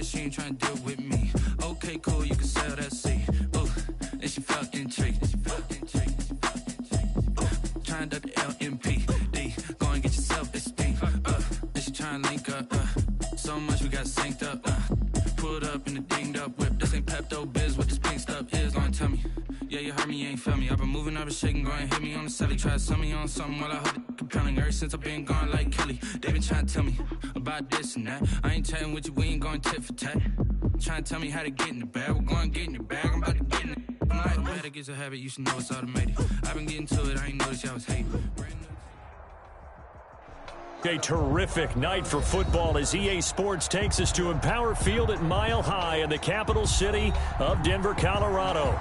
she ain't trying to deal with me. Okay, cool, you can sell that seat. Ooh, and she felt intrigued. Trying to duck the LMPD. Go and get yourself esteem. And she trying to link up. So much we got synced up. Pulled up in the dinged up whip. This ain't Pepto Biz, what this pink stuff is. Long tell me. Yeah, you heard me, you ain't felt me. I've been moving, I've been shaking, go and hit me on the celly. Try to sell me on something while I hold it compelling. Ever since I've been gone like Kelly, they been trying to tell me about this and that. I ain't chatting with you, we ain't going tit for tat. Trying to tell me how to get in the bag. We're going to get in the bag, I'm about to get in it. I'm like, man, that gets a habit, you should know it's automated. I've been getting to it, I ain't noticed y'all was hating. A terrific night for football as EA Sports takes us to Empower Field at Mile High in the capital city of Denver, Colorado.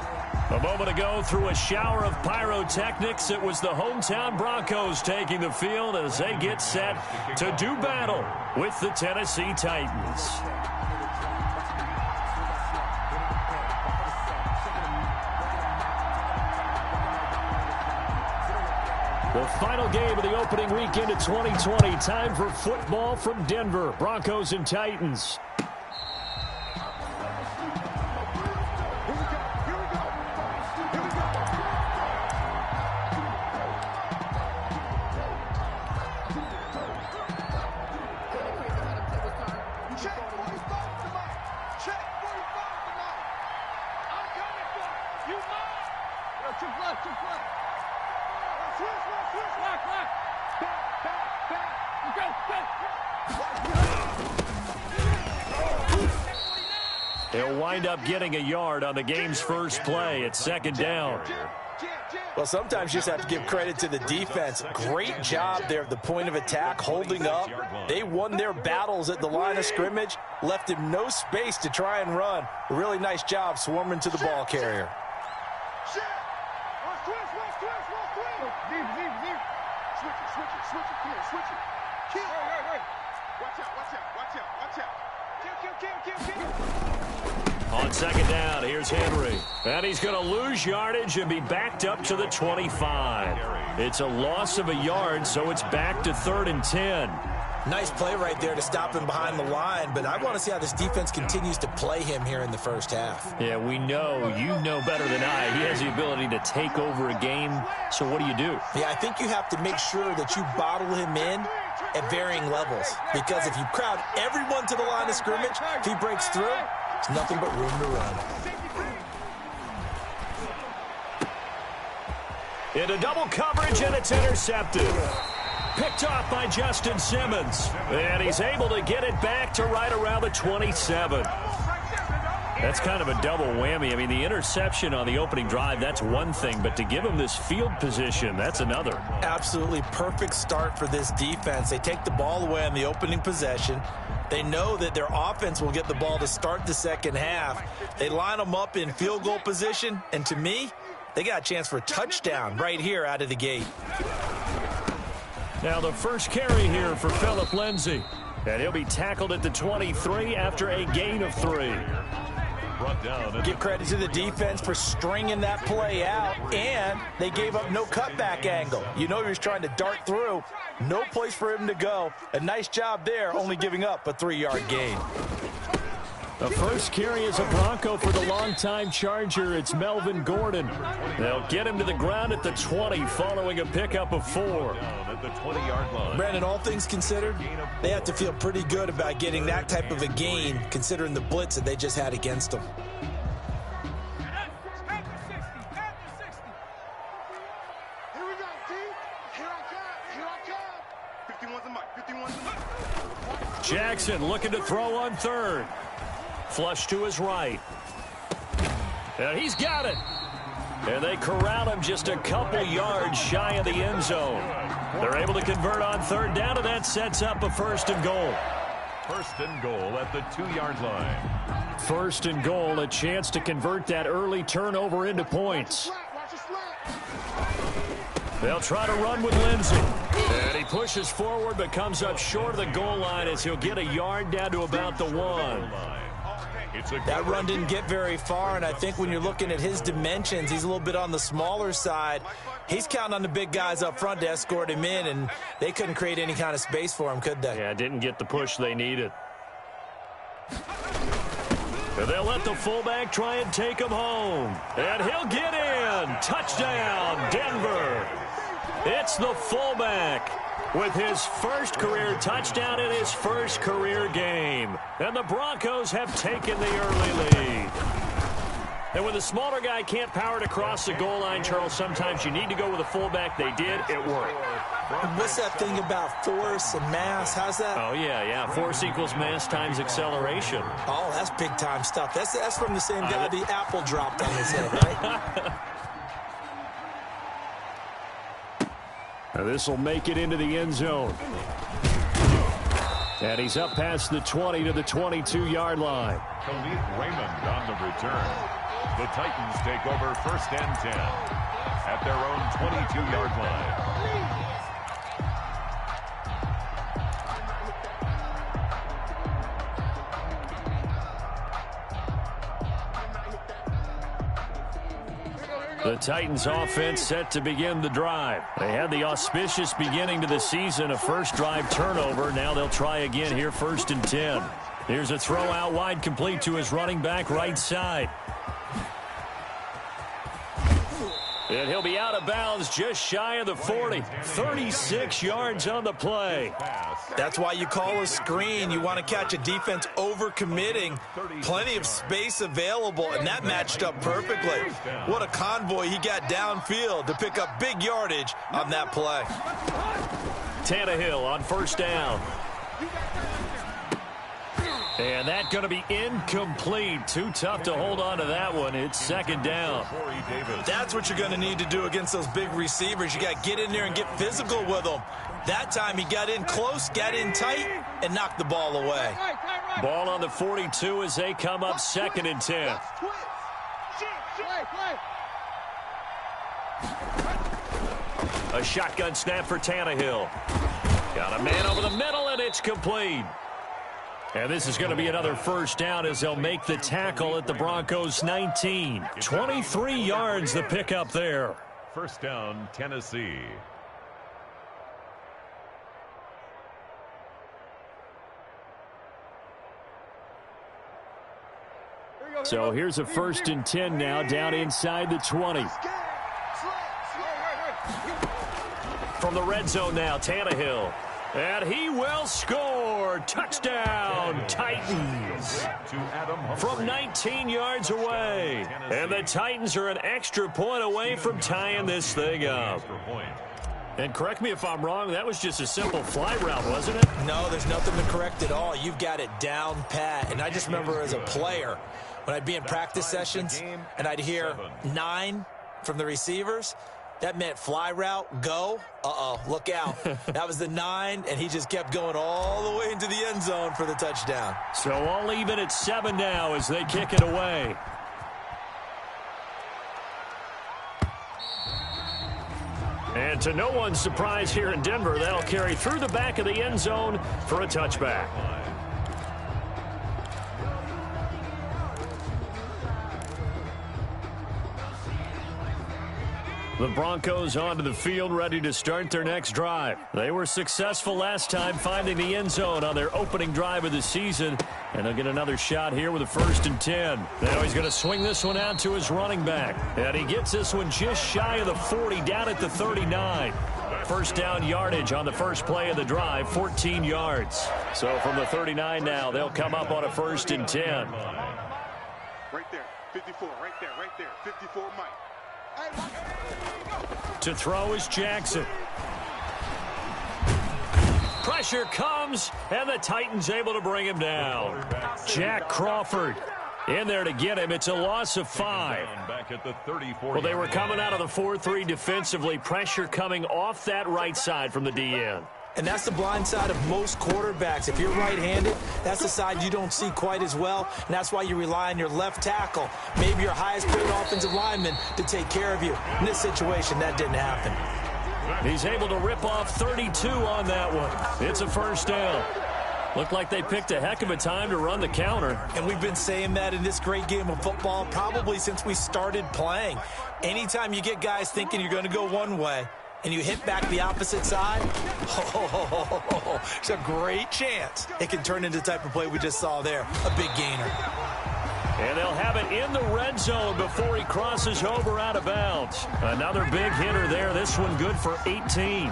A moment ago, through a shower of pyrotechnics, it was the hometown Broncos taking the field as they get set to do battle with the Tennessee Titans. The final game of the opening weekend of 2020. Time for football from Denver. Broncos and Titans. He'll wind up getting a yard on the game's first play at second down. Well, sometimes you just have to give credit to the defense. Great job there at the point of attack, holding up. They won their battles at the line of scrimmage, left him no space to try and run. A really nice job swarming to the ball carrier. On second down, here's Henry. And he's going to lose yardage and be backed up to the 25. It's a loss of a yard, so it's back to 3rd and 10. Nice play right there to stop him behind the line, but I want to see how this defense continues to play him here in the first half. Yeah, we know. You know better than I. He has the ability to take over a game, so what do you do? Yeah, I think you have to make sure that you bottle him in at varying levels, because if you crowd everyone to the line of scrimmage, if he breaks through, it's nothing but room to run. Into double coverage, and it's intercepted. Picked off by Justin Simmons. And he's able to get it back to right around the 27. That's kind of a double whammy. I mean, the interception on the opening drive, that's one thing. But to give him this field position, that's another. Absolutely perfect start for this defense. They take the ball away on the opening possession. They know that their offense will get the ball to start the second half. They line them up in field goal position. And to me, they got a chance for a touchdown right here out of the gate. Now the first carry here for Phillip Lindsay. And he'll be tackled at the 23 after a gain of 3. Give credit to the defense for stringing that play out, and they gave up no cutback angle. You know he was trying to dart through. No place for him to go. A nice job there, only giving up a 3-yard gain. The first carry is a Bronco for the longtime Charger. It's Melvin Gordon. They'll get him to the ground at the 20 following a pickup of 4. At the 20-yard line. Brandon, all things considered, they have to feel pretty good about getting that type of a gain considering the blitz that they just had against them. Jackson looking to throw on 3rd. Flush to his right. And he's got it. And they corral him just a couple yards shy of the end zone. They're able to convert on 3rd down, and that sets up a 1st and goal. 1st and goal at the 2-yard line. 1st and goal, a chance to convert that early turnover into points. They'll try to run with Lindsay. And he pushes forward but comes up short of the goal line as he'll get a yard down to about the 1. That run didn't get very far, and I think when you're looking at his dimensions, he's a little bit on the smaller side. He's counting on the big guys up front to escort him in, and they couldn't create any kind of space for him, could they? Yeah, didn't get the push they needed. And they'll let the fullback try and take him home. And he'll get in. Touchdown, Denver. It's the fullback with his first career touchdown in his first career game. And the Broncos have taken the early lead. And when the smaller guy can't power it across the goal line, Charles, sometimes you need to go with a fullback. They did. It worked. What's that thing about force and mass? How's that? Oh, yeah. Force equals mass times acceleration. Oh, that's big-time stuff. That's from the same guy the apple dropped on his head, right? This will make it into the end zone. And he's up past the 20 to the 22-yard line. Khalid Raymond on the return. The Titans take over 1st and 10 at their own 22-yard line. The Titans offense set to begin the drive. They had the auspicious beginning to the season, a first drive turnover. Now they'll try again here, 1st and 10. Here's a throw out wide, complete to his running back right side. And he'll be out of bounds just shy of the 40. 36 yards on the play. That's why you call a screen. You want to catch a defense over-committing. Plenty of space available, and that matched up perfectly. What a convoy he got downfield to pick up big yardage on that play. Tannehill on 1st down. And that's going to be incomplete. Too tough to hold on to that one. It's 2nd down. That's what you're going to need to do against those big receivers. You got to get in there and get physical with them. That time he got in close, got in tight, and knocked the ball away. Ball on the 42 as they come up 2nd and 10. A shotgun snap for Tannehill. Got a man over the middle, and it's complete. And this is going to be another 1st down as they'll make the tackle at the Broncos 19. 23 yards the pickup there. 1st down, Tennessee. So here's a 1st and 10 now down inside the 20. From the red zone now, Tannehill. And he will score. Touchdown, Titans. From 19 yards away. And the Titans are an extra point away from tying this thing up. And correct me if I'm wrong, that was just a simple fly route, wasn't it? No, there's nothing to correct at all. You've got it down pat. And I just remember as a player, when I'd be in practice sessions and I'd hear 9 from the receivers, that meant fly route, go. Uh-oh, look out. That was the 9, and he just kept going all the way into the end zone for the touchdown. So all even at 7 now as they kick it away. And to no one's surprise here in Denver, that'll carry through the back of the end zone for a touchback. The Broncos onto the field, ready to start their next drive. They were successful last time finding the end zone on their opening drive of the season, and they'll get another shot here with a 1st and 10. Now he's going to swing this one out to his running back, and he gets this one just shy of the 40, down at the 39. 1st down yardage on the first play of the drive, 14 yards. So from the 39 now, they'll come up on a 1st and 10. Right there, 54, right there, 54, Mike. To throw is Jackson. Pressure comes, and the Titans able to bring him down. Jack Crawford in there to get him. It's a loss of 5. Well, they were coming out of the 4-3 defensively. Pressure coming off that right side from the DN. And that's the blind side of most quarterbacks. If you're right-handed, that's the side you don't see quite as well, and that's why you rely on your left tackle, maybe your highest-paid offensive lineman, to take care of you. In this situation, that didn't happen. He's able to rip off 32 on that one. It's a 1st down. Looked like they picked a heck of a time to run the counter. And we've been saying that in this great game of football probably since we started playing. Anytime you get guys thinking you're going to go one way, and you hit back the opposite side, it's a great chance it can turn into the type of play we just saw there, a big gainer. And they'll have it in the red zone before he crosses over out of bounds. Another big hitter there. This one good for 18.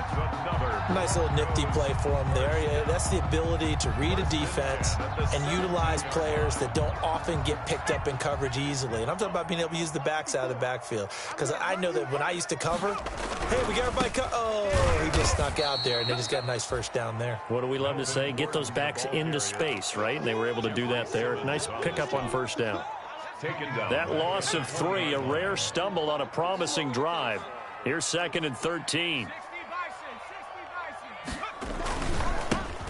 Nice little nifty play for him there. Yeah, that's the ability to read a defense and utilize players that don't often get picked up in coverage easily. And I'm talking about being able to use the backs out of the backfield. Because I know that when I used to cover, hey, we got everybody oh, he just snuck out there, and they just got a nice first down there. What do we love to say? Get those backs into space, right? And they were able to do that there. Nice pickup on first down. That loss of 3, a rare stumble on a promising drive. Here's 2nd and 13.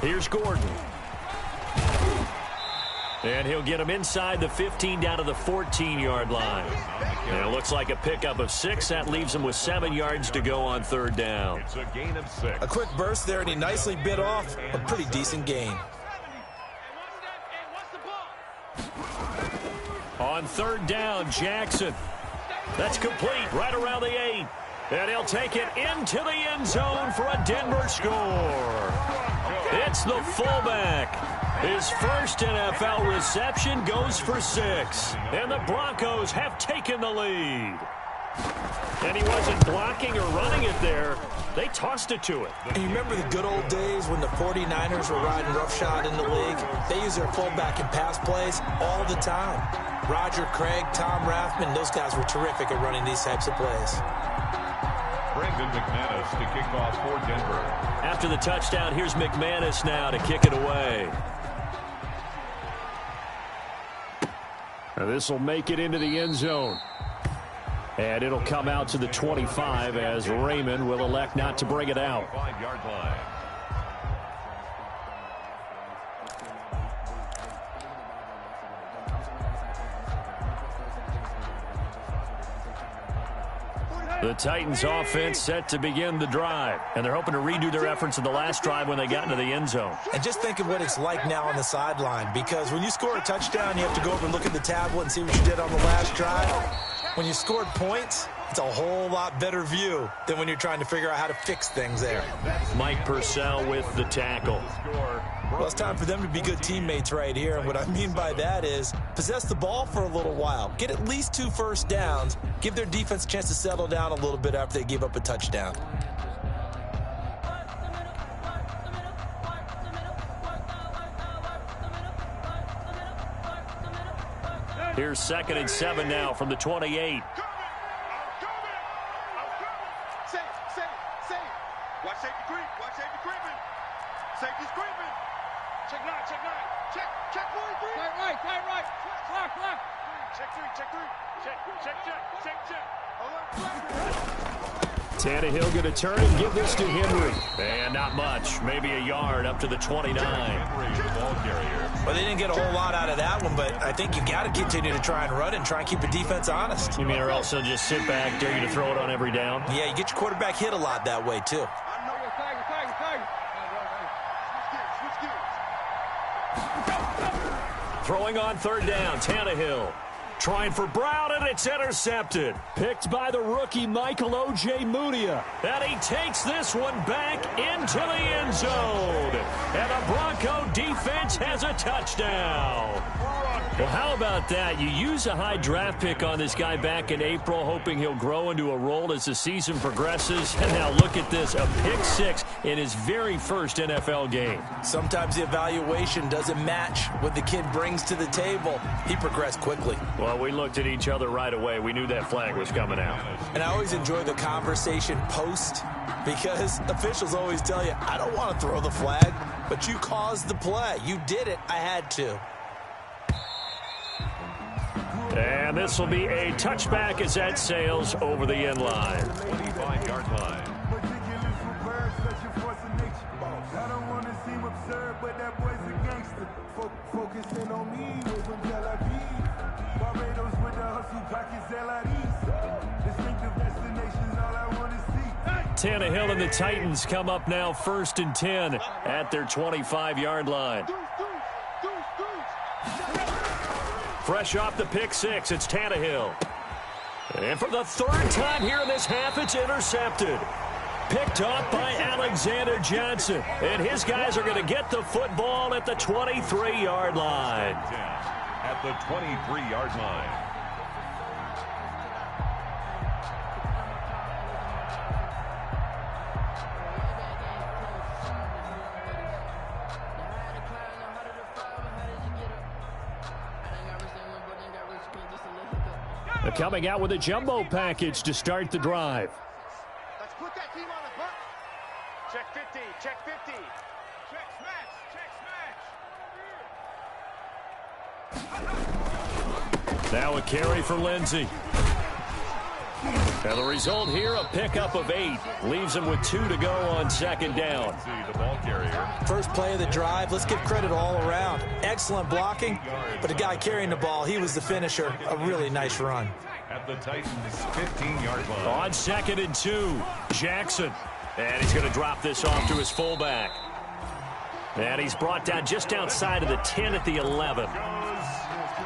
Here's Gordon. And he'll get him inside the 15 down to the 14-yard line. And it looks like a pickup of 6. That leaves him with 7 yards to go on 3rd down. It's a gain of 6. A quick burst there, and he nicely bit off a pretty decent gain. On 3rd down, Jackson. That's complete right around the 8. And he'll take it into the end zone for a Denver score. It's the fullback. His first NFL reception goes for 6. And the Broncos have taken the lead. And he wasn't blocking or running it there. They tossed it to it. And you remember the good old days when the 49ers were riding roughshod in the league? They use their fullback in pass plays all the time. Roger Craig, Tom Rathman, those guys were terrific at running these types of plays. Brandon McManus to kick off for Denver. After the touchdown, here's McManus now to kick it away. This will make it into the end zone. And it'll come out to the 25 as Raymond will elect not to bring it out. 5-yard line. The Titans offense set to begin the drive. And they're hoping to redo their efforts in the last drive when they got into the end zone. And just think of what it's like now on the sideline, because when you score a touchdown, you have to go over and look at the tablet and see what you did on the last drive. When you scored points, it's a whole lot better view than when you're trying to figure out how to fix things there. Mike Purcell with the tackle. Well, it's time for them to be good teammates right here. And what I mean by that is possess the ball for a little while. Get at least 2 first downs. Give their defense a chance to settle down a little bit after they give up a touchdown. Here's 2nd and 7 now from the 28. Watch safety creep. Watch safety creeping. Safety's creeping. Check 9. Check 4. Tight right. Clock. Check 3. Check. Tannehill going to turn and give this to Henry. And not much. Maybe a yard up to the 29. Well, they didn't get a whole lot out of that one, but I think you got to continue to try and run and try and keep the defense honest. You mean or also just sit back, dare you to throw it on every down? Yeah, you get your quarterback hit a lot that way, too. Throwing on 3rd down, Tannehill. Trying for Brown, and it's intercepted. Picked by the rookie Michael O.J. Mudia. And he takes this one back into the end zone. And the Bronco defense has a touchdown. Well, how about that? You use a high draft pick on this guy back in April, hoping he'll grow into a role as the season progresses. And now look at this, a pick 6 in his very first NFL game. Sometimes the evaluation doesn't match what the kid brings to the table. He progressed quickly. Well, we looked at each other right away. We knew that flag was coming out. And I always enjoy the conversation post, because officials always tell you, I don't want to throw the flag, but you caused the play. You did it. I had to. And this will be a touchback as that sails over the end line. 25-yard line. I don't want to seem absurd, but that boy's a gangster. Focusing on me was when Barbados with the hustle pockets, distinctive destinations, all I want to see. Tannehill and the Titans come up now 1st and 10 at their 25-yard line. Fresh off the pick 6, it's Tannehill. And for the 3rd time here in this half, it's intercepted. Picked off by Alexander Johnson. And his guys are going to get the football at the 23-yard line. at the 23-yard line. They're coming out with a jumbo package to start the drive. Let's put that team on the bus. Check 50, check 50. Check smash, Now a carry for Lindsey. And the result here, a pickup of 8. Leaves him with 2 to go on second down. The ball carrier. First play of the drive, let's give credit all around. Excellent blocking, but the guy carrying the ball, he was the finisher. A really nice run. At the Titans' 15-yard line. On 2nd and 2, Jackson. And he's going to drop this off to his fullback. And he's brought down just outside of the 10 at the 11.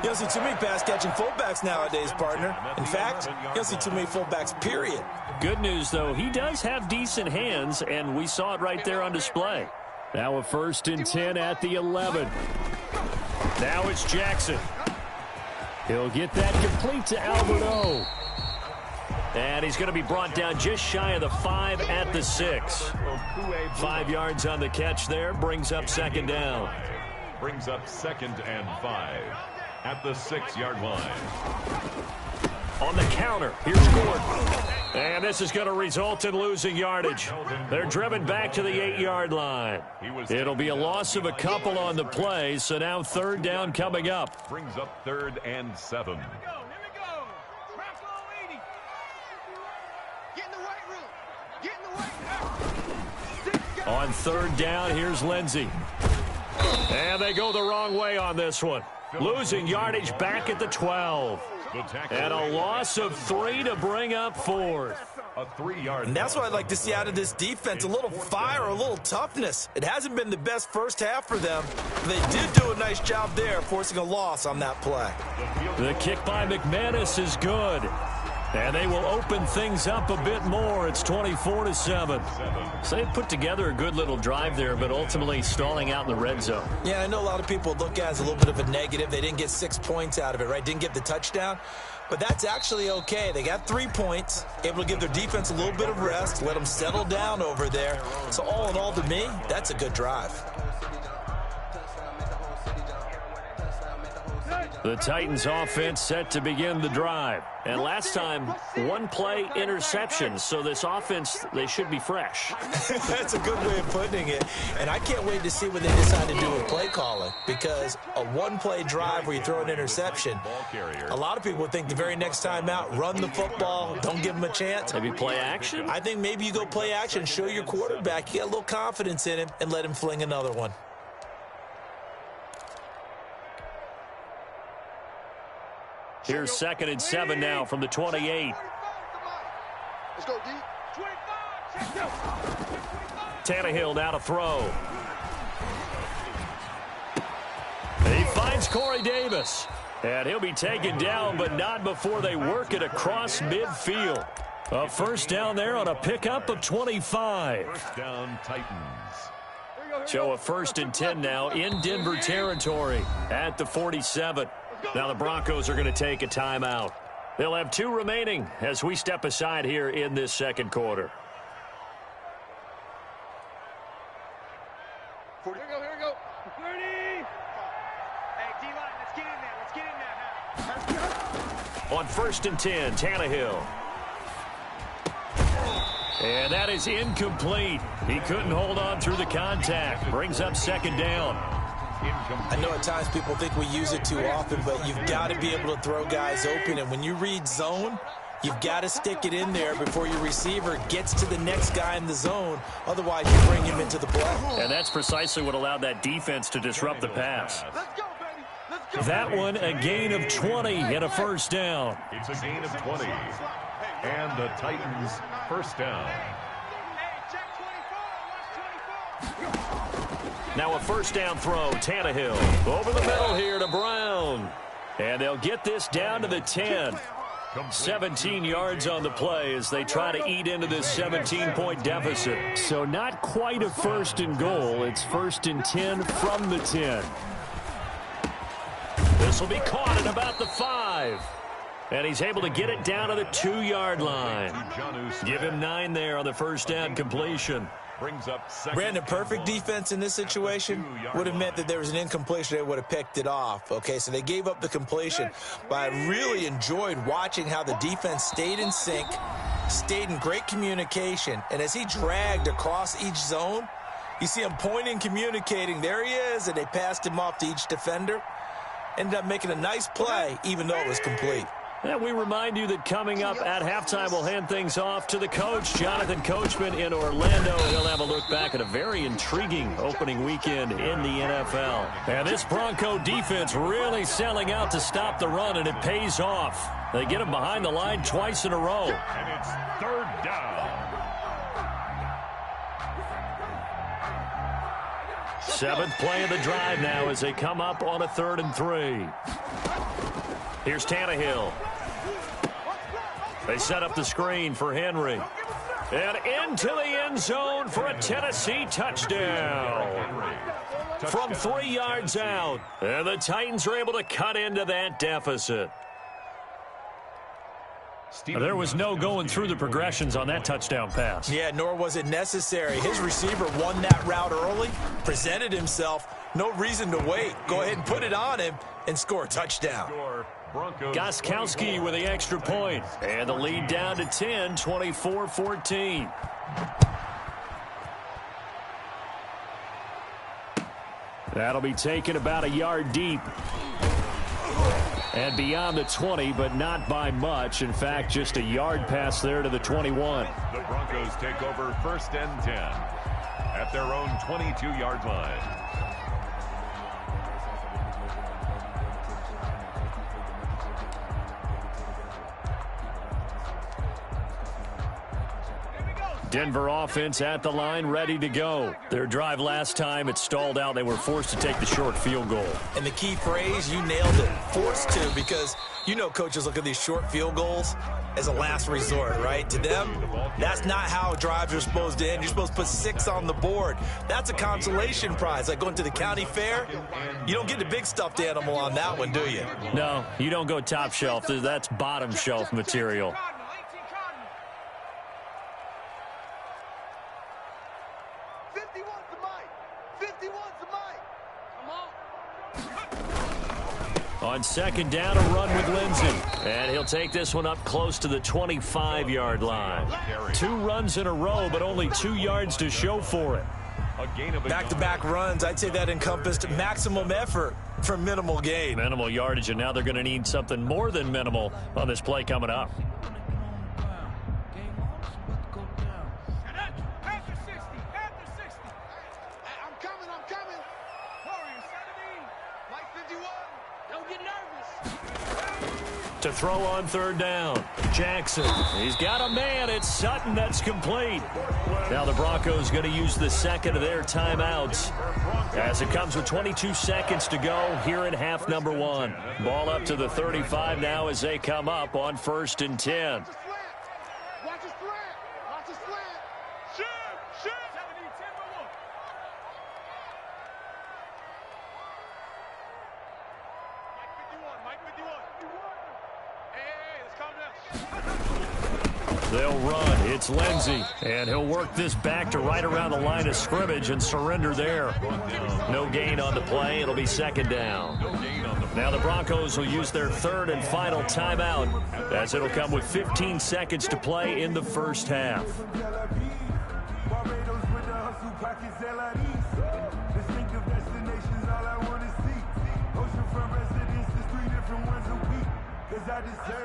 You don't see too many pass-catching fullbacks nowadays, partner. In fact, you don't see too many fullbacks, period. Good news, though, he does have decent hands, and we saw it right there on display. Now a 1st and 10 at the 11. Now it's Jackson. He'll get that complete to Alberto. And he's going to be brought down just shy of the 5 at the 6. 5 yards on the catch there, brings up second down. Brings up 2nd and 5 at the 6-yard line. On the counter, here's Gordon. And this is going to result in losing yardage. They're driven back to the 8-yard line. It'll be a loss of a couple on the play, so now 3rd down coming up. Brings up 3rd and 7. Here we go. Trap all 80. Get in the weight room. Get in the weight room. On 3rd down, here's Lindsey. And they go the wrong way on this one. Losing yardage back at the 12. And a loss of 3 to bring up 4th. A 3-yard. And that's what I'd like to see out of this defense, a little fire, a little toughness. It hasn't been the best first half for them. They did do a nice job there, forcing a loss on that play. The kick by McManus is good. And they will open things up a bit more. It's 24-7. So they put together a good little drive there, but ultimately stalling out in the red zone. Yeah, I know a lot of people look at it as a little bit of a negative. They didn't get 6 points out of it, right? Didn't get the touchdown. But that's actually okay. They got 3 points, able to give their defense a little bit of rest, let them settle down over there. So all in all, to me, that's a good drive. The Titans offense set to begin the drive. And last time, 1-play interception. So this offense, they should be fresh. That's a good way of putting it. And I can't wait to see what they decide to do with play calling. Because a 1-play drive where you throw an interception, a lot of people would think the very next time out, run the football, don't give them a chance. Maybe play action? I think maybe you go play action, show your quarterback, you got a little confidence in him, and let him fling another one. Here's 2nd and 7 now from the 28. Let's go, D. 25. Tannehill now to throw. He finds Corey Davis. And he'll be taken down, but not before they work it across midfield. A 1st down there on a pickup of 25. 1st down, Titans. So a 1st and 10 now in Denver territory at the 47. Now the Broncos are going to take a timeout. They'll have 2 remaining as we step aside here in this 2nd quarter. Here we go. 30. Hey, D-line, let's get in there. On 1st and 10, Tannehill. And that is incomplete. He couldn't hold on through the contact. Brings up 2nd down. I know at times people think we use it too often, but you've got to be able to throw guys open. And when you read zone, you've got to stick it in there before your receiver gets to the next guy in the zone. Otherwise, you bring him into the play. And that's precisely what allowed that defense to disrupt the pass. Let's go, baby. Let's go. That one, a gain of 20 and a 1st down. It's a gain of 20. And the Titans' 1st down. Hey, check 24. Watch 24. Now a 1st down throw, Tannehill. Over the middle here to Brown. And they'll get this down to the 10. 17 yards on the play as they try to eat into this 17-point deficit. So not quite a 1st and goal. It's 1st and 10 from the 10. This will be caught at about the 5. And he's able to get it down to the 2-yard line. Give him 9 there on the first down completion. Brandon, perfect defense in this situation would have meant that there was an incompletion. They would have picked it off. Okay, so they gave up the completion. But I really enjoyed watching how the defense stayed in sync, stayed in great communication. And as he dragged across each zone, you see him pointing, communicating. There he is, and they passed him off to each defender. Ended up making a nice play, even though it was complete. And we remind you that coming up at halftime, we'll hand things off to the coach, Jonathan Coachman in Orlando. He'll have a look back at a very intriguing opening weekend in the NFL. And this Bronco defense really selling out to stop the run, and it pays off. They get him behind the line twice in a row. And it's 3rd down. 7th play of the drive now as they come up on a 3rd and 3. Here's Tannehill. They set up the screen for Henry. And into the end zone for a Tennessee touchdown. From 3 yards out. And the Titans are able to cut into that deficit. There was no going through the progressions on that touchdown pass. Yeah, nor was it necessary. His receiver won that route early, presented himself. No reason to wait. Go ahead and put it on him and score a touchdown. Gostkowski with the extra point. And the lead down to 10, 24-14. That'll be taken about a yard deep. And beyond the 20, but not by much. In fact, just a yard pass there to the 21. The Broncos take over 1st and 10 at their own 22-yard line. Denver offense at the line, ready to go. Their drive last time, it stalled out. They were forced to take the short field goal. And the key phrase, you nailed it, forced to, because you know coaches look at these short field goals as a last resort, right? To them, that's not how drives are supposed to end. You're supposed to put 6 on the board. That's a consolation prize. Like going to the county fair, you don't get the big stuffed animal on that one, do you? No, you don't go top shelf. That's bottom shelf material. On 2nd down, a run with Lindsey. And he'll take this one up close to the 25-yard line. 2 runs in a row, but only 2 yards to show for it. Back-to-back runs, I'd say that encompassed maximum effort for minimal gain. Minimal yardage, and now they're going to need something more than minimal on this play coming up. To throw on 3rd down. Jackson. He's got a man. It's Sutton. That's complete. Now the Broncos going to use the 2nd of their timeouts as it comes with 22 seconds to go here in half number 1. Ball up to the 35 now as they come up on 1st and 10. They'll run. It's Lindsey. And he'll work this back to right around the line of scrimmage and surrender there. No gain on the play. It'll be 2nd down. Now the Broncos will use their 3rd and final timeout as it'll come with 15 seconds to play in the first half.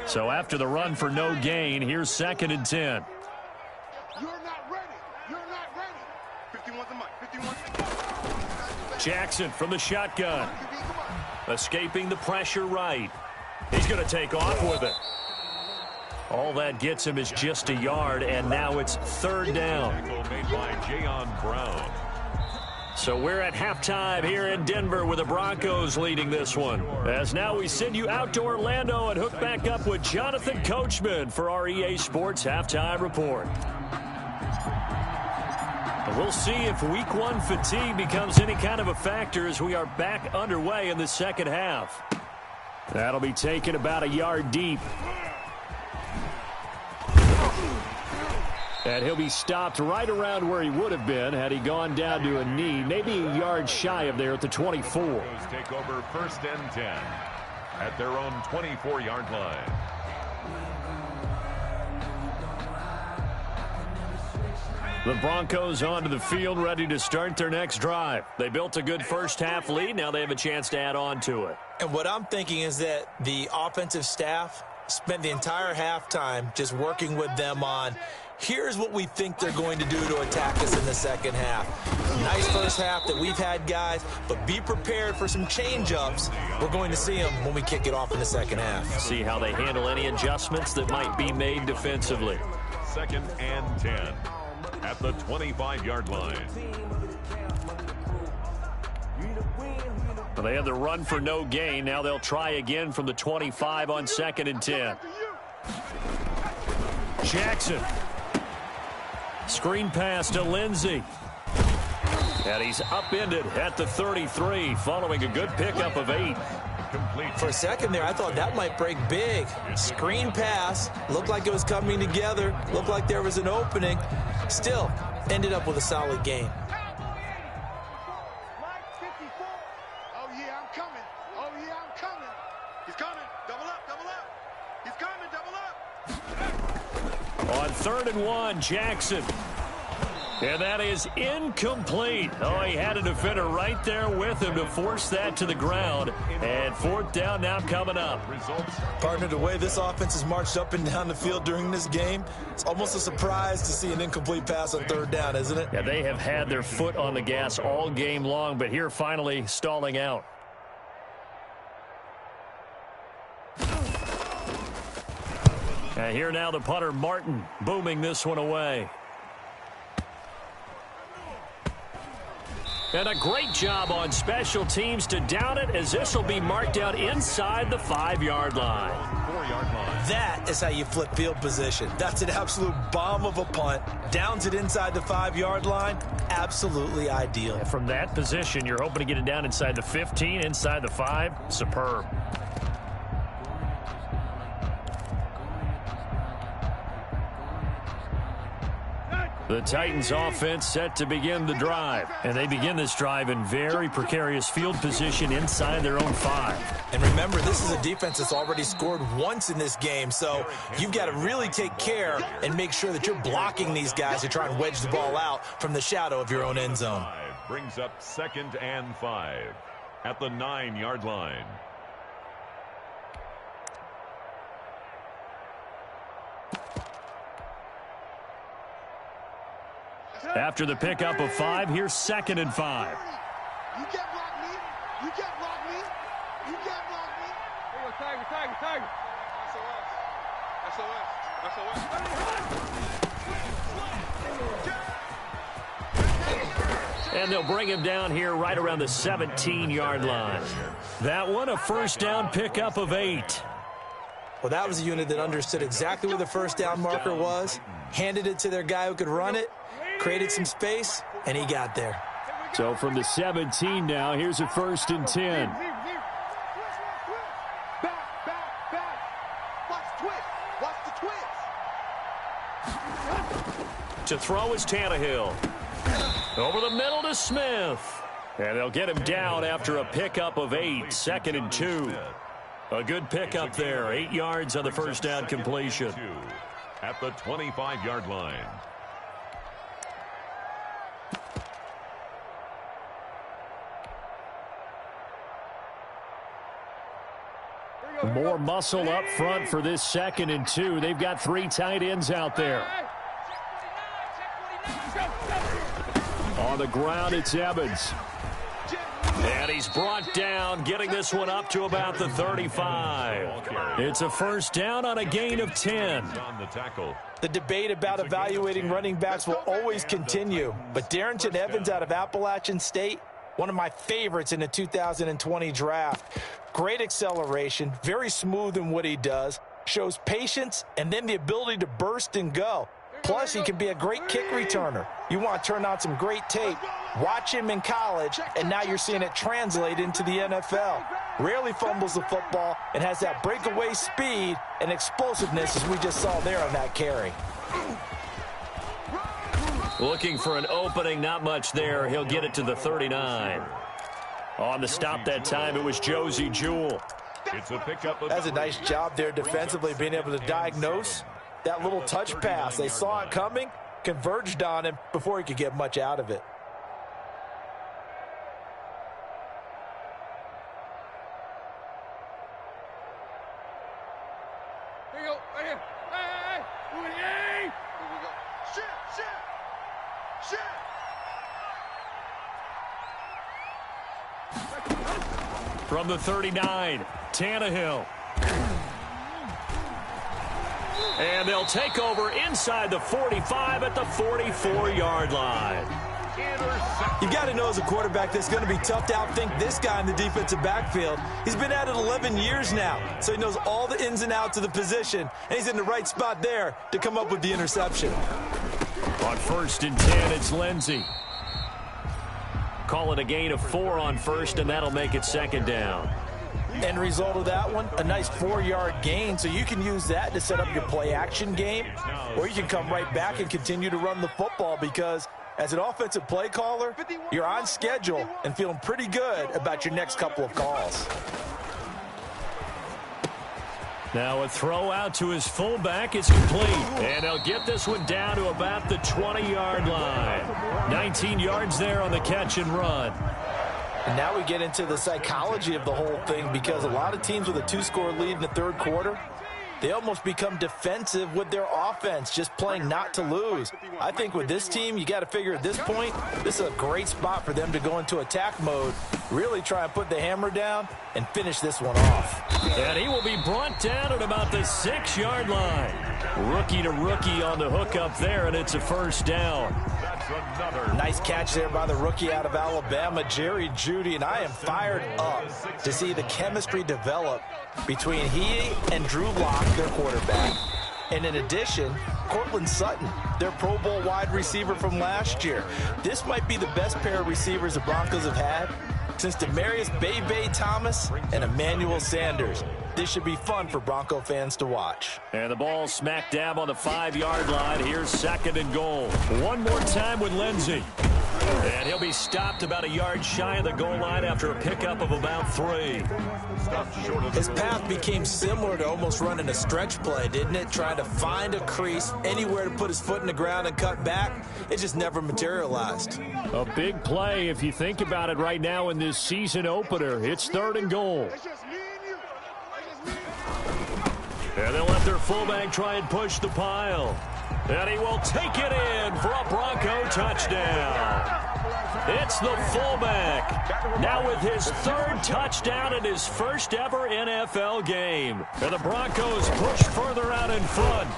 So after the run for no gain, here's 2nd and 10. You're not ready. You're not ready. 51's the mic. 51's. Jackson from the shotgun. Escaping the pressure right. He's going to take off with it. All that gets him is just a yard, and now it's 3rd down. Made by Jayon Brown. So we're at halftime here in Denver with the Broncos leading this one. As now we send you out to Orlando and hook back up with Jonathan Coachman for our EA Sports Halftime Report. We'll see if Week 1 fatigue becomes any kind of a factor as we are back underway in the second half. That'll be taken about a yard deep. And he'll be stopped right around where he would have been had he gone down to a knee, maybe a yard shy of there at the 24. Take over 1st and 10 at their own 24-yard line. The Broncos onto the field, ready to start their next drive. They built a good first-half lead. Now they have a chance to add on to it. And what I'm thinking is that the offensive staff spent the entire halftime just working with them on, here's what we think they're going to do to attack us in the second half. Nice first half that we've had, guys, but be prepared for some change-ups. We're going to see them when we kick it off in the second half. See how they handle any adjustments that might be made defensively. 2nd and 10 at the 25-yard line. Well, they had the run for no gain. Now they'll try again from the 25 on 2nd and 10. Jackson. Screen pass to Lindsey. And he's upended at the 33 following a good pickup of 8. For a second there, I thought that might break big. Screen pass. Looked like it was coming together. Looked like there was an opening. Still, ended up with a solid gain. Oh, yeah, I'm coming. Oh, yeah, I'm coming. He's coming. Double up, double up. He's coming, double up. On 3rd and 1, Jackson. And that is incomplete. Oh, he had a defender right there with him to force that to the ground. And 4th down now coming up. Partner, the way this offense has marched up and down the field during this game, it's almost a surprise to see an incomplete pass on 3rd down, isn't it? Yeah, they have had their foot on the gas all game long, but here finally stalling out. And here now the punter, Martin, booming this one away. And a great job on special teams to down it, as this will be marked out inside the 5-yard line. 4-yard line. That is how you flip field position. That's an absolute bomb of a punt. Downs it inside the 5-yard line. Absolutely ideal. From that position, you're hoping to get it down inside the 15, inside the 5. Superb. The Titans offense set to begin the drive. And they begin this drive in very precarious field position inside their own 5. And remember, this is a defense that's already scored once in this game, so you've got to really take care and make sure that you're blocking these guys to try and wedge the ball out from the shadow of your own end zone. Brings up 2nd and 5 at the 9-yard line. After the pickup of 5, here's 2nd and 5. You can't block me. You can't block me. You can't block me. Hey, Tiger, Tiger, Tiger. SOS. And they'll bring him down here right around the 17-yard line. That one, a 1st down pickup of 8. Well, that was a unit that understood exactly where the 1st down marker was, handed it to their guy who could run it, created some space, and he got there. So from the 17 now, here's a 1st and 10. Back. Watch the twist. Watch the twist. To throw is Tannehill. Over the middle to Smith. And they'll get him down after a pickup of 8. 2nd and 2. A good pickup there. 8 yards on the 1st down completion. At the 25-yard line. More muscle up front for this 2nd and 2. They've got 3 tight ends out there. On the ground, it's Evans. And he's brought down, getting this one up to about the 35. It's a 1st down on a gain of 10. The debate about evaluating running backs will always continue, but Darrington Evans out of Appalachian State, one of my favorites in the 2020 draft. Great acceleration, very smooth in what he does, shows patience, and then the ability to burst and go. Plus, he can be a great kick returner. You want to turn on some great tape, watch him in college, and now you're seeing it translate into the NFL. rarely fumbles the football, and has that breakaway speed and explosiveness as we just saw there on that carry. Looking for an opening, not much there. He'll get it to the 39. On the stop that time, it was Josie Jewell. It's a pickup. That's a nice job there defensively, being able to diagnose that little touch pass. They saw it coming, converged on him before he could get much out of it. Here you go, right here. Hey, hey. Here we go. Shit. From the 39, Tannehill. And they'll take over inside the 45 at the 44-yard line. You've got to know as a quarterback that's going to be tough to outthink this guy in the defensive backfield. He's been at it 11 years now, so he knows all the ins and outs of the position, and he's in the right spot there to come up with the interception. On 1st and 10, it's Lindsey. Call it a gain of 4 on 1st, and that'll make it 2nd down. End result of that one, a nice 4-yard gain, so you can use that to set up your play-action game, or you can come right back and continue to run the football because as an offensive play caller, you're on schedule and feeling pretty good about your next couple of calls. Now a throw out to his fullback is complete. And they'll get this one down to about the 20-yard line. 19 yards there on the catch and run. And now we get into the psychology of the whole thing because a lot of teams with a 2-score lead in the 3rd quarter, they almost become defensive with their offense, just playing not to lose. I think with this team, you got to figure at this point, this is a great spot for them to go into attack mode, really try and put the hammer down and finish this one off. And he will be brought down at about the 6-yard line. Rookie to rookie on the hook up there, and it's a 1st down. Nice catch there by the rookie out of Alabama, Jerry Jeudy, and I am fired up to see the chemistry develop between he and Drew Lock, their quarterback. And in addition, Cortland Sutton, their Pro Bowl wide receiver from last year. This might be the best pair of receivers the Broncos have had since Demaryius Bebe Thomas and Emmanuel Sanders. This should be fun for Bronco fans to watch. And the ball smack dab on the 5-yard line. Here's 2nd and goal. One more time with Lindsey. And he'll be stopped about a yard shy of the goal line after a pickup of about 3. His path became similar to almost running a stretch play, didn't it? Trying to find a crease, anywhere to put his foot in the ground and cut back. It just never materialized. A big play if you think about it right now in this season opener. It's 3rd and goal. And they'll let their fullback try and push the pile. And he will take it in for a Bronco touchdown. It's the fullback, now with his 3rd touchdown in his first ever NFL game. And the Broncos push further out in front.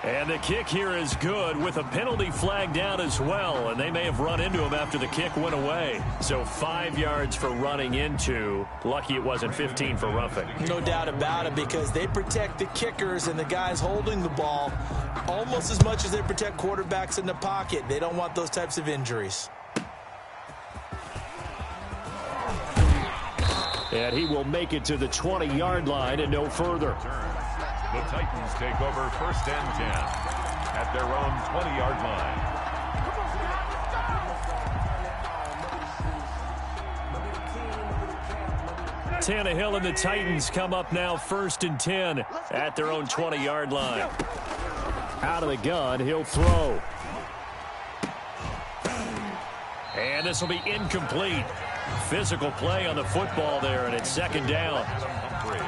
And the kick here is good with a penalty flag down as well. And they may have run into him after the kick went away. So 5 yards for running into. Lucky it wasn't 15 for roughing. No doubt about it, because they protect the kickers and the guys holding the ball almost as much as they protect quarterbacks in the pocket. They don't want those types of injuries. And he will make it to the 20-yard line and no further. The Titans take over 1st and 10 at their own 20-yard line. Tannehill and the Titans come up now 1st and 10 at their own 20-yard line. Out of the gun, he'll throw. And this will be incomplete. Physical play on the football there, and it's 2nd down.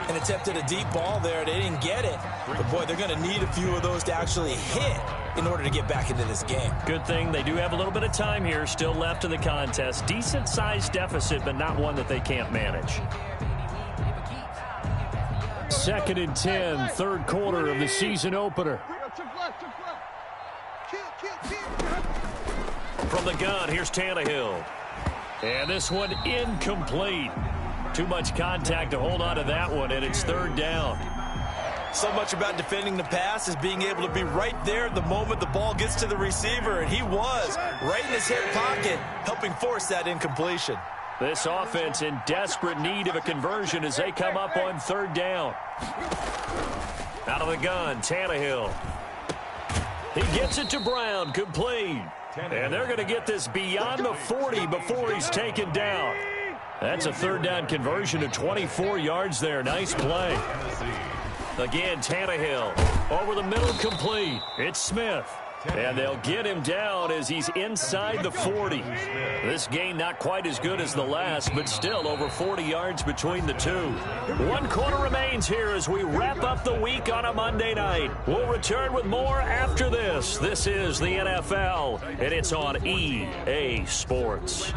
And attempted a deep ball there. They didn't get it. But, boy, they're going to need a few of those to actually hit in order to get back into this game. Good thing they do have a little bit of time here still left in the contest. Decent-sized deficit, but not one that they can't manage. 2nd and 10, 3rd quarter of the season opener. From the gun, here's Tannehill. And this one incomplete. Too much contact to hold on to that one, and it's 3rd down. So much about defending the pass is being able to be right there the moment the ball gets to the receiver, and he was right in his hip pocket, helping force that incompletion. This offense in desperate need of a conversion as they come up on third down. Out of the gun, Tannehill. He gets it to Brown, complete. And they're going to get this beyond the 40 before he's taken down. That's a third down conversion to 24 yards there. Nice play. Again, Tannehill over the middle, complete. It's Smith. And they'll get him down as he's inside the 40. This gain not quite as good as the last, but still over 40 yards between the two. 1 quarter remains here as we wrap up the week on a Monday night. We'll return with more after this. This is the NFL, and it's on EA Sports.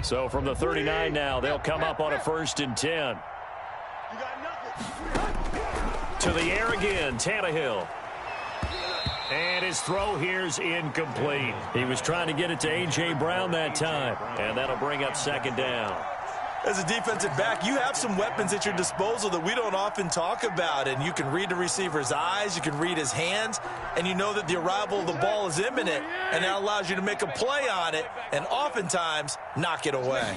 So from the 39 now, they'll come up on a 1st and 10. To the air again, Tannehill. And his throw here's incomplete. He was trying to get it to A.J. Brown that time, and that'll bring up 2nd down. As a defensive back, you have some weapons at your disposal that we don't often talk about, and you can read the receiver's eyes, you can read his hands, and you know that the arrival of the ball is imminent, and that allows you to make a play on it and oftentimes knock it away.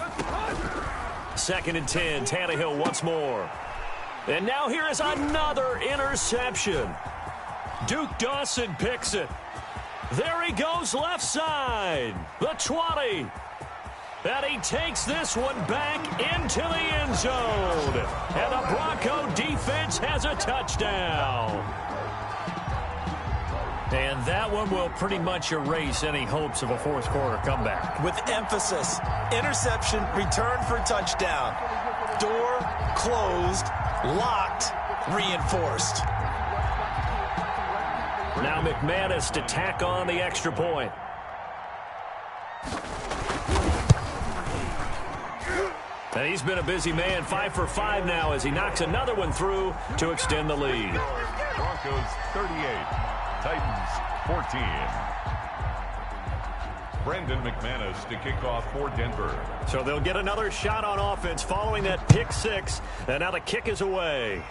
2nd and 10, Tannehill once more. And now here is another interception. Duke Dawson picks it. There he goes left side, the 20. And he takes this one back into the end zone. And the Bronco defense has a touchdown. And that one will pretty much erase any hopes of a 4th quarter comeback. With emphasis, interception, return for touchdown. Door closed, locked, reinforced. Now McManus to tack on the extra point. And he's been a busy man, 5 for 5 now as he knocks another one through to extend the lead. Broncos 38, Titans 14. Brandon McManus to kick off for Denver. So they'll get another shot on offense following that pick 6, and now the kick is away.